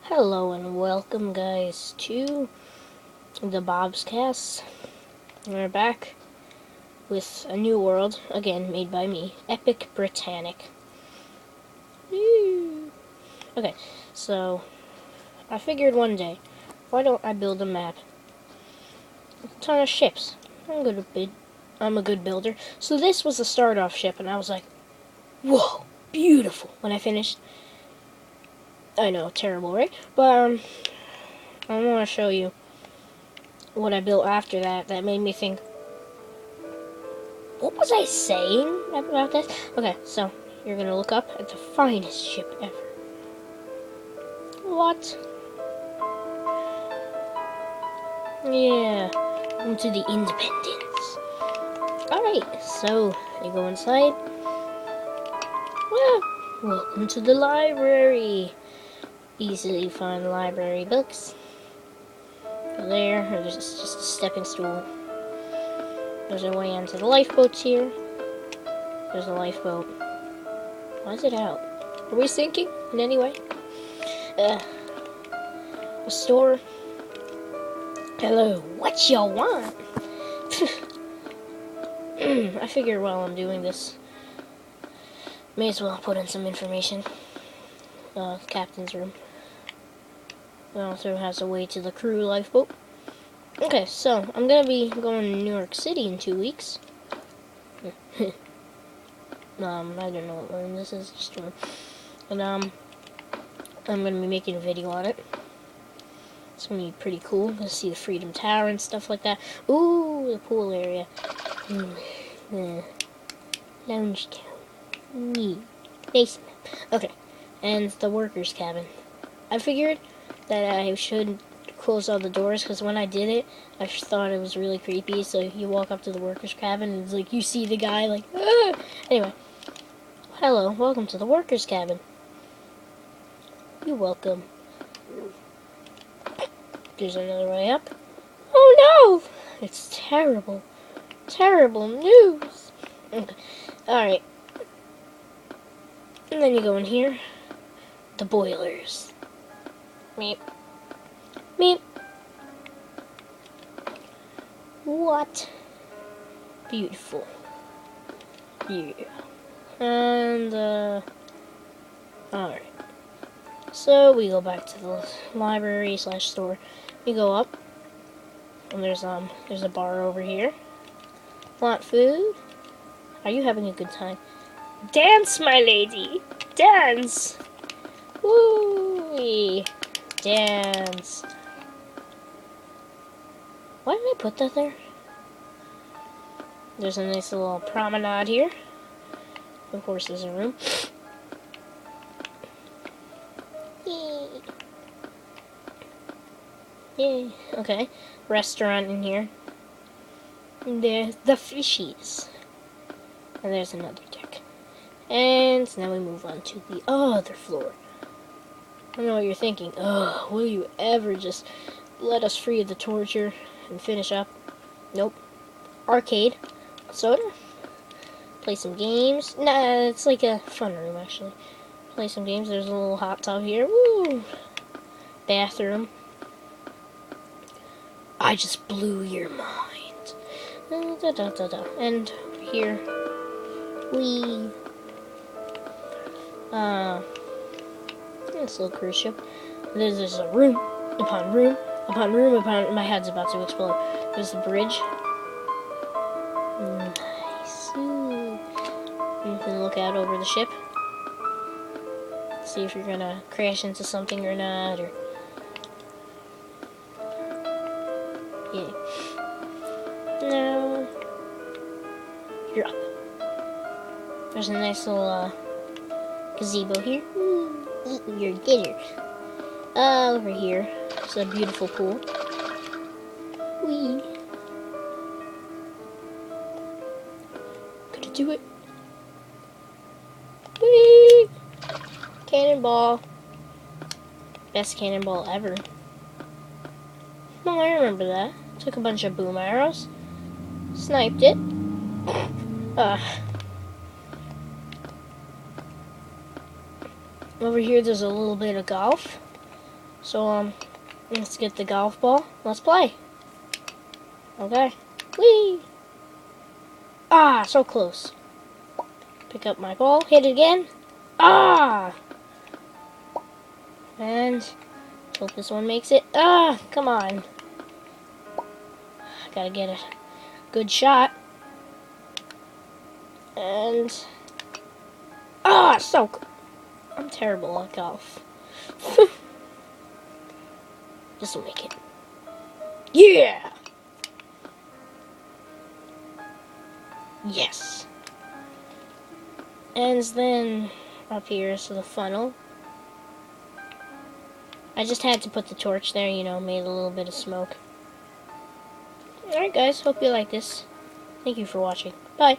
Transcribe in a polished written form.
Hello and welcome, guys, to the Bob's Cast. We're back with a new world, again made by me, Epic Britannic. Woo. Okay, so I figured one day, why don't I build a map? A ton of ships. I'm a good builder. So this was a start-off ship, and I was like, whoa, beautiful. When I finished, I know, terrible, right? But I want to show you what I built after that made me think, what was I saying about this? Okay, so you're gonna look up at the finest ship ever. What? Yeah, welcome to the Independence. Alright, so you go inside. Well, welcome to the library. Easily find library books. Go there, or there's just a stepping stool. There's a way onto the lifeboats here. There's a lifeboat. Why is it out? Are we sinking in any way? A store. Hello, what y'all want? I figure while I'm doing this, may as well put in some information. Captain's room. It also has a way to the crew lifeboat. Okay, so I'm gonna be going to New York City in 2 weeks. I don't know what room this is, just one. And I'm gonna be making a video on it. It's gonna be pretty cool. I'm gonna see the Freedom Tower and stuff like that. Ooh, the pool area. Lounge town. Nice. Okay, and the workers' cabin. I figured that I should close all the doors because when I did it, I just thought it was really creepy. So you walk up to the workers' cabin and it's like you see the guy like. Ah! Anyway, hello, welcome to the workers' cabin. You're welcome. There's another way up. Oh no! It's terrible. Terrible news. Okay. Alright. And then you go in here. The boilers. Meep. Meep. What? Beautiful. Yeah. And, alright. So, we go back to the library / store. We go up. And there's a bar over here. Want food? Are you having a good time? Dance, my lady! Dance! Woo! Dance. Why did I put that there? There's a nice little promenade here. Of course, there's a room. Yay! Yay! Okay. Restaurant in here. There's the fishies. And there's another deck. And now we move on to the other floor. I know what you're thinking. Oh, will you ever just let us free of the torture and finish up? Nope. Arcade. Soda. Play some games. Nah, it's like a fun room, actually. Play some games. There's a little hot tub here. Woo! Bathroom. I just blew your mind. And here, this little cruise ship. There's a room upon room upon room upon. My head's about to explode. There's the bridge. Nice. Ooh. You can look out over the ship. See if you're gonna crash into something or not, or yeah. Now you're up. There's a nice little gazebo here. Eat your dinner. Over here, it's a beautiful pool. Wee. Gonna do it. Wee. Cannonball. Best cannonball ever. Oh, I remember that. Took a bunch of boom arrows. Sniped it. Over here there's a little bit of golf. So, let's get the golf ball. Let's play. Okay. Whee! Ah, so close. Pick up my ball. Hit it again. Ah! And hope this one makes it. Ah, come on. Gotta get a good shot. And I'm terrible at golf. This will make it. Yeah! Yes. And then up here is the funnel. I just had to put the torch there, you know, made a little bit of smoke. Alright guys, hope you like this. Thank you for watching. Bye.